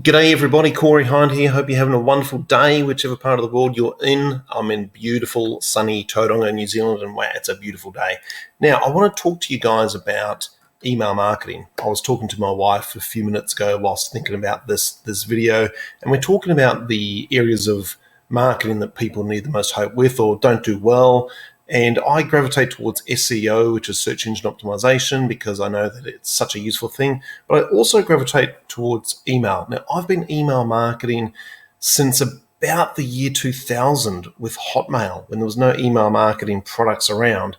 G'day everybody, Corey Hind here. Hope you're having a wonderful day, whichever part of the world you're in. I'm in beautiful, sunny Tauranga, New Zealand, and wow, it's a beautiful day. Now, I want to talk to you guys about email marketing. I was talking to my wife a few minutes ago whilst thinking about this video, and we're talking about the areas of marketing that people need the most help with or don't do well. And I gravitate towards SEO, which is search engine optimization, because I know that it's such a useful thing. But I also gravitate towards email. Now, I've been email marketing since about the year 2000 with Hotmail, when there was no email marketing products around.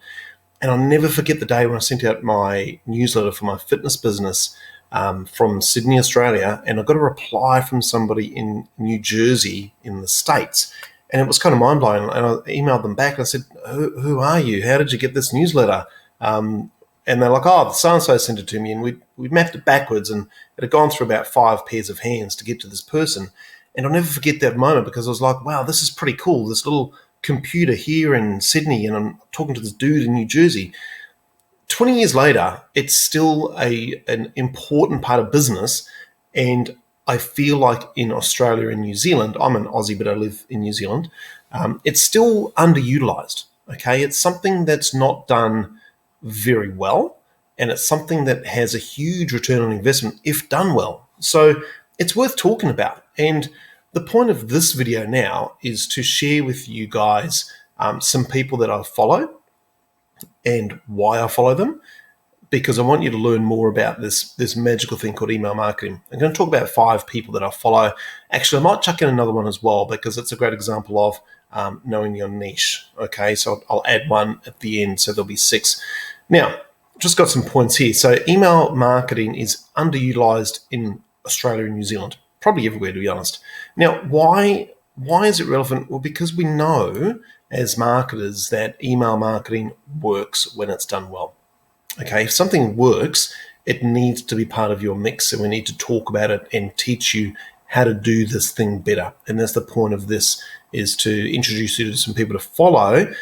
And I'll never forget the day when I sent out my newsletter for my fitness business from Sydney, Australia, and I got a reply from somebody in New Jersey in the States. And it was kind of mind-blowing. And I emailed them back and I said, who are you? How did you get this newsletter? And they're like, oh, so-and-so sent it to me. And we mapped it backwards, and it had gone through about 5 pairs of hands to get to this person. And I'll never forget that moment, because I was like, wow, this is pretty cool. This little computer here in Sydney, and I'm talking to this dude in New Jersey. 20 years later, it's still an important part of business. And I feel like in Australia and New Zealand, I'm an Aussie, but I live in New Zealand, it's still underutilized, okay? It's something that's not done very well, and it's something that has a huge return on investment if done well. So it's worth talking about. And the point of this video now is to share with you guys some people that I follow and why I follow them, because I want you to learn more about this magical thing called email marketing. I'm going to talk about 5 people that I follow. Actually, I might chuck in another one as well, because it's a great example of knowing your niche. Okay, so I'll add one at the end, so there'll be 6. Now, just got some points here. So email marketing is underutilized in Australia and New Zealand, probably everywhere, to be honest. Now, why is it relevant? Well, because we know as marketers that email marketing works when it's done well. Okay, if something works, it needs to be part of your mix, and we need to talk about it and teach you how to do this thing better. And that's the point of this, is to introduce you to some people to follow,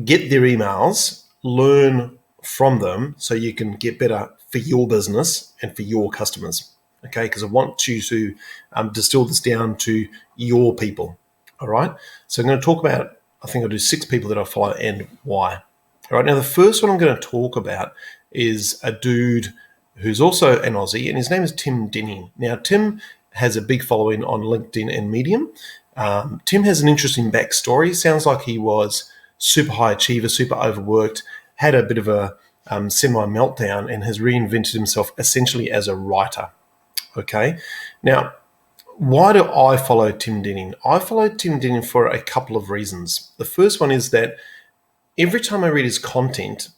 get their emails, learn from them so you can get better for your business and for your customers. Okay, because I want you to distill this down to your people. All right, so I'm going to talk about, I think I'll do 6 people that I follow and why. All right, now the first one I'm going to talk about is a dude who's also an Aussie, and his name is Tim Denning. Now, Tim has a big following on LinkedIn and Medium. Tim has an interesting backstory. Sounds like he was super high achiever, super overworked, had a bit of a semi-meltdown, and has reinvented himself essentially as a writer. Okay, now, why do I follow Tim Denning? I follow Tim Denning for a couple of reasons. The first one is that every time I read his content,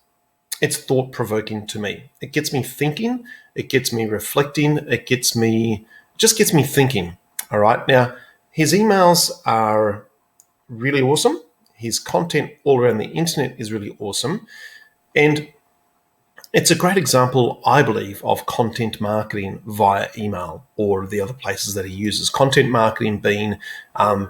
it's thought-provoking to me. It gets me thinking, it gets me reflecting, it just gets me thinking. All right. Now, his emails are really awesome. His content all around the internet is really awesome. And it's a great example, I believe, of content marketing via email or the other places that he uses. Content marketing being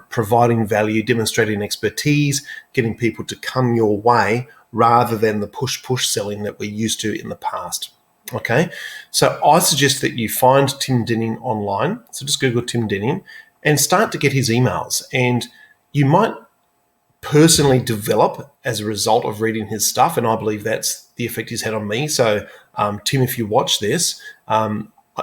providing value, demonstrating expertise, getting people to come your way rather than the push selling that we're used to in the past. Okay, so I suggest that you find Tim Denning online. So just Google Tim Denning and start to get his emails. And you might personally develop as a result of reading his stuff, and I believe that's the effect he's had on me. So Tim, if you watch this,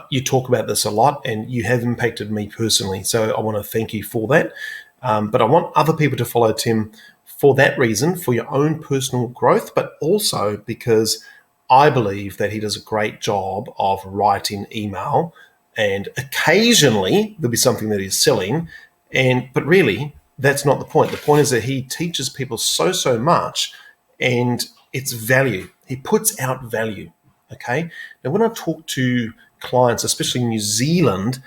you talk about this a lot, and you have impacted me personally, so I want to thank you for that. But I want other people to follow Tim for that reason, for your own personal growth, but also because I believe that he does a great job of writing email, and occasionally there'll be something that he's selling, but really that's not the point. The point is that he teaches people so much, and it's value. He puts out value, okay? Now, when I talk to clients, especially in New Zealand,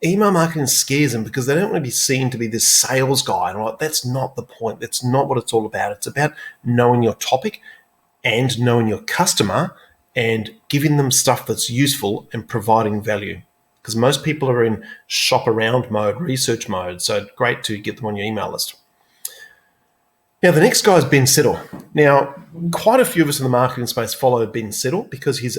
email marketing scares them because they don't want to be seen to be this sales guy. Right? That's not the point. That's not what it's all about. It's about knowing your topic and knowing your customer and giving them stuff that's useful and providing value. Because most people are in shop around mode, research mode. So great to get them on your email list. Now, the next guy is Ben Settle. Now, quite a few of us in the marketing space follow Ben Settle because he's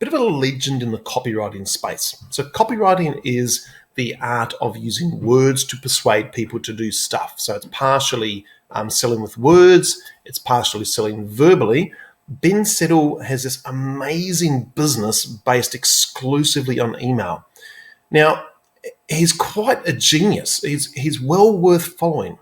bit of a legend in the copywriting space. So copywriting is the art of using words to persuade people to do stuff. So it's partially selling with words, it's partially selling verbally. Ben Settle has this amazing business based exclusively on email. Now, he's quite a genius. He's well worth following.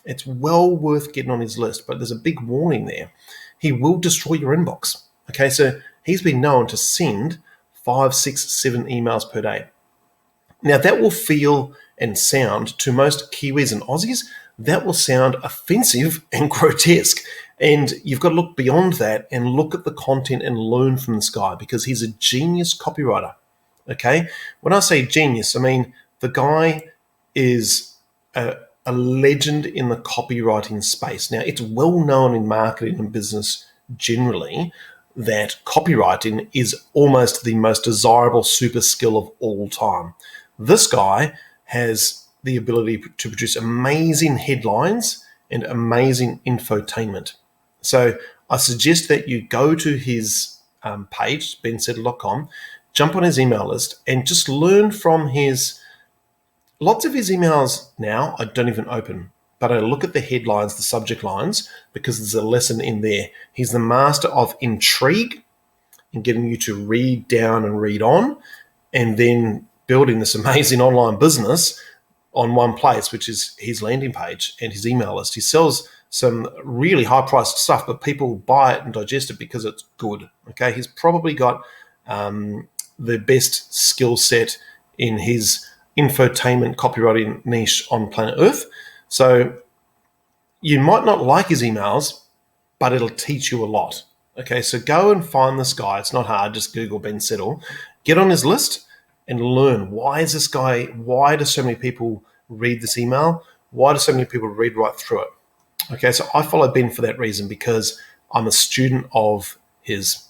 It's well worth getting on his list, but there's a big warning there. He will destroy your inbox. Okay, so he's been known to send 5, 6, 7 emails per day. Now, that will feel and sound to most Kiwis and Aussies, that will sound offensive and grotesque. And you've got to look beyond that and look at the content and learn from this guy, because he's a genius copywriter. Okay? When I say genius, I mean the guy is a legend in the copywriting space. Now, it's well known in marketing and business generally that copywriting is almost the most desirable super skill of all time. This guy has the ability to produce amazing headlines and amazing infotainment. So I suggest that you go to his page, bensettle.com, jump on his email list, and just learn from lots of his emails now I don't even open, but I look at the headlines, the subject lines, because there's a lesson in there. He's the master of intrigue and getting you to read down and read on, and then building this amazing online business on one place, which is his landing page and his email list. He sells some really high-priced stuff, but people buy it and digest it because it's good. Okay, he's probably got the best skill set in his infotainment copywriting niche on planet Earth. So you might not like his emails, but it'll teach you a lot. Okay, so go and find this guy. It's not hard. Just Google Ben Settle. Get on his list and learn. Why do so many people read this email? Why do so many people read right through it? Okay, so I follow Ben for that reason, because I'm a student of his.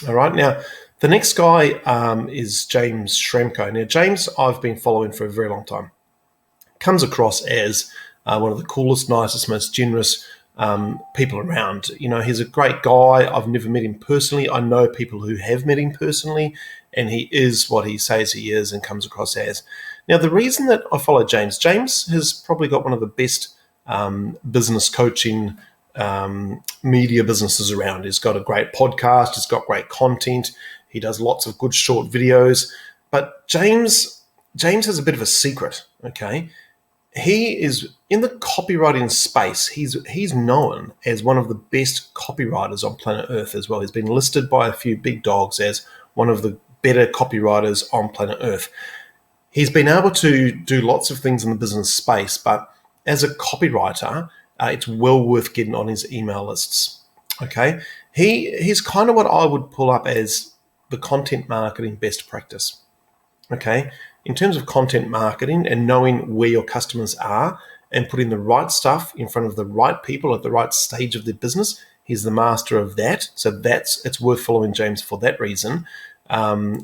All right, now the next guy is James Schramko. Now, James, I've been following for a very long time. Comes across as one of the coolest, nicest, most generous people around. You know, he's a great guy. I've never met him personally. I know people who have met him personally, and he is what he says he is and comes across as. Now, the reason that I follow James has probably got one of the best business coaching media businesses around. He's got a great podcast. He's got great content. He does lots of good short videos. But James has a bit of a secret, okay? He is in the copywriting space. He's known as one of the best copywriters on planet Earth as well. He's been listed by a few big dogs as one of the better copywriters on planet Earth. He's been able to do lots of things in the business space, but as a copywriter, it's well worth getting on his email lists. Okay, he's kind of what I would pull up as the content marketing best practice. Okay, in terms of content marketing and knowing where your customers are and putting the right stuff in front of the right people at the right stage of their business, he's the master of that. So it's worth following James for that reason.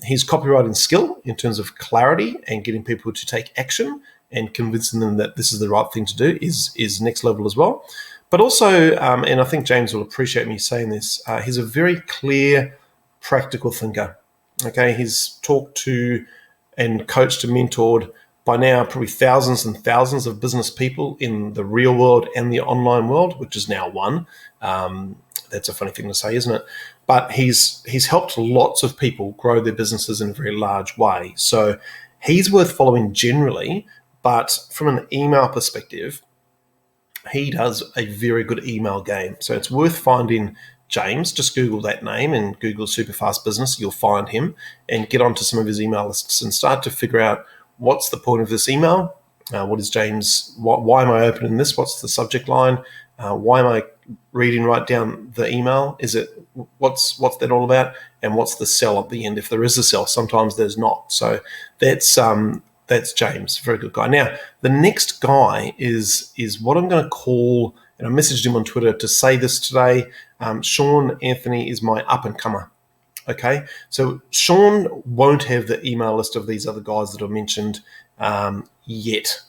His copywriting skill in terms of clarity and getting people to take action and convincing them that this is the right thing to do is next level as well. But also, and I think James will appreciate me saying this, he's a very clear, practical thinker. Okay, he's talked to and coached and mentored by now probably thousands and thousands of business people in the real world and the online world, which is now one. That's a funny thing to say, isn't it? But he's helped lots of people grow their businesses in a very large way. So he's worth following generally, but from an email perspective, he does a very good email game. So it's worth finding James. Just Google that name and Google Superfast Business. You'll find him and get onto some of his email lists and start to figure out what's the point of this email. What is James? Why am I opening this? What's the subject line? Why am I reading right down the email? Is it what's that all about? And what's the sell at the end? If there is a sell, sometimes there's not. So that's James, very good guy. Now the next guy is what I'm going to call, and I messaged him on Twitter to say this today. Sean Anthony is my up and comer. Okay, so Sean won't have the email list of these other guys that I mentioned yet,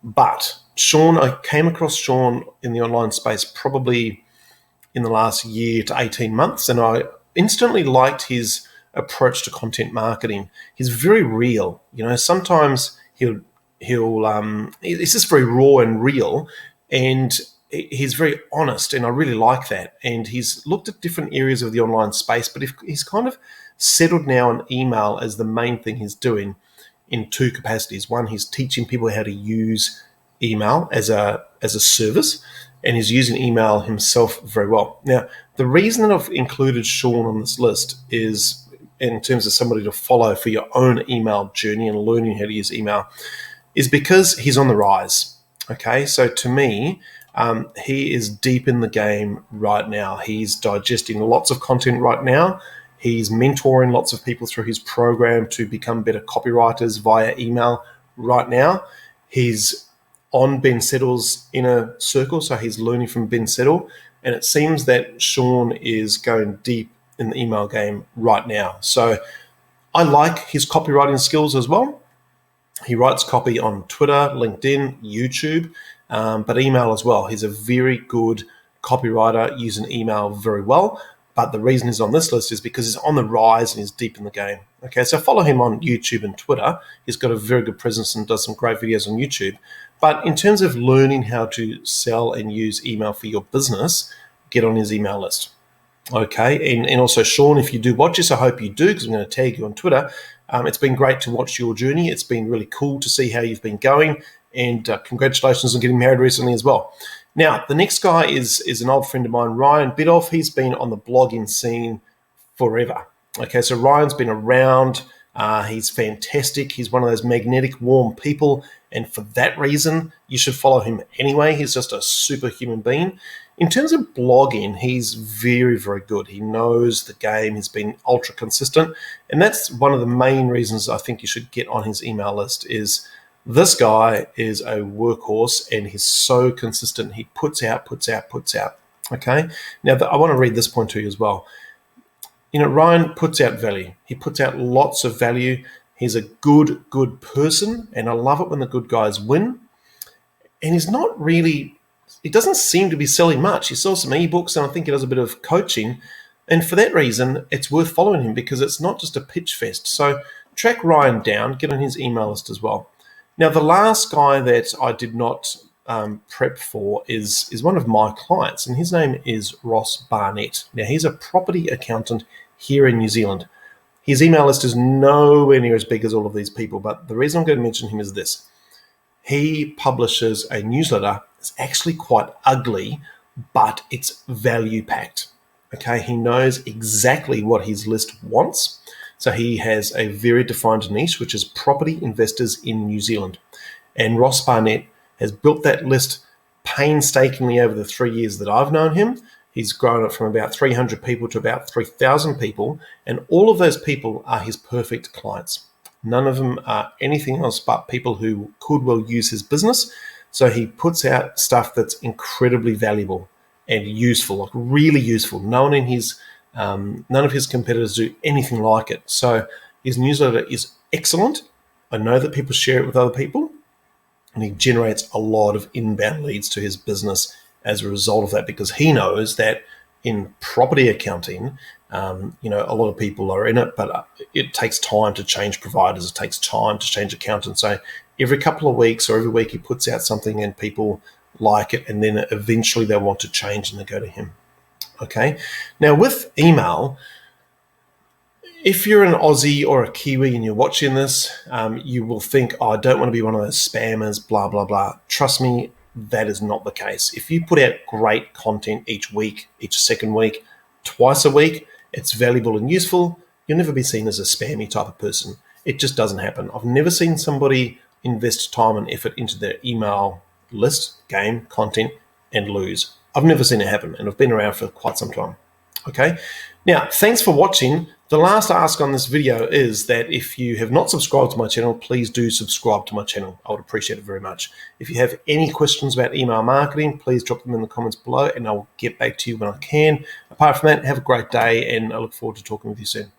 but Sean, I came across Sean in the online space probably in the last year to 18 months, and I instantly liked his approach to content marketing. He's very real. Sometimes it's just very raw and real, and he's very honest, and I really like that. And he's looked at different areas of the online space, but he's kind of settled now on email as the main thing he's doing in two capacities. One, he's teaching people how to use email as a service, and he's using email himself very well. Now, the reason that I've included Sean on this list is in terms of somebody to follow for your own email journey and learning how to use email is because he's on the rise. Okay, so to me, he is deep in the game right now. He's digesting lots of content right now. He's mentoring lots of people through his program to become better copywriters via email right now. He's on Ben Settle's inner circle, so he's learning from Ben Settle. And it seems that Sean is going deep in the email game right now. So I like his copywriting skills as well. He writes copy on Twitter, LinkedIn, YouTube, but email as well. He's a very good copywriter using email very well. But the reason he's on this list is because he's on the rise and he's deep in the game. Okay, so follow him on YouTube and Twitter. He's got a very good presence and does some great videos on YouTube. But in terms of learning how to sell and use email for your business, get on his email list. Okay, and also Sean, if you do watch this, I hope you do, because I'm going to tag you on Twitter. It's been great to watch your journey. It's been really cool to see how you've been going, and congratulations on getting married recently as well. Now, the next guy is an old friend of mine, Ryan Bidoff. He's been on the blogging scene forever. Okay, so Ryan's been around. He's fantastic. He's one of those magnetic, warm people, and for that reason, you should follow him anyway. He's just a superhuman being. In terms of blogging, he's very, very good. He knows the game. He's been ultra consistent, and that's one of the main reasons I think you should get on his email list. Is this guy is a workhorse, and he's so consistent. He puts out. Okay. Now, I want to read this point to you as well. Ryan puts out value. He puts out lots of value. He's a good person, and I love it when the good guys win. And he doesn't seem to be selling much. He sells some ebooks, and I think he does a bit of coaching. And for that reason, it's worth following him because it's not just a pitch fest. So track Ryan down, get on his email list as well. Now, the last guy that I did not prep for is one of my clients, and his name is Ross Barnett. Now, he's a property accountant here in New Zealand. His email list is nowhere near as big as all of these people, but the reason I'm going to mention him is this. He publishes a newsletter. It's actually quite ugly, but it's value-packed. Okay, he knows exactly what his list wants. So he has a very defined niche, which is property investors in New Zealand. And Ross Barnett has built that list painstakingly over the 3 years that I've known him. He's grown it from about 300 people to about 3,000 people, and all of those people are his perfect clients. None of them are anything else but people who could well use his business. So he puts out stuff that's incredibly valuable and useful, like really useful. None of his competitors do anything like it. So his newsletter is excellent. I know that people share it with other people, and he generates a lot of inbound leads to his business as a result of that, because he knows that in property accounting, a lot of people are in it, but it takes time to change providers. It takes time to change accountants. So every couple of weeks or every week he puts out something and people like it, and then eventually they want to change and they go to him. Okay. Now with email, if you're an Aussie or a Kiwi and you're watching this, you will think, oh, I don't want to be one of those spammers, blah, blah, blah. Trust me, that is not the case. If you put out great content each week, each second week, twice a week, it's valuable and useful, you'll never be seen as a spammy type of person. It just doesn't happen. I've never seen somebody invest time and effort into their email list, game, content, and lose. I've never seen it happen, and I've been around for quite some time. Okay. Now, thanks for watching. The last ask on this video is that if you have not subscribed to my channel, please do subscribe to my channel. I would appreciate it very much. If you have any questions about email marketing, please drop them in the comments below and I'll get back to you when I can. Apart from that, have a great day, and I look forward to talking with you soon.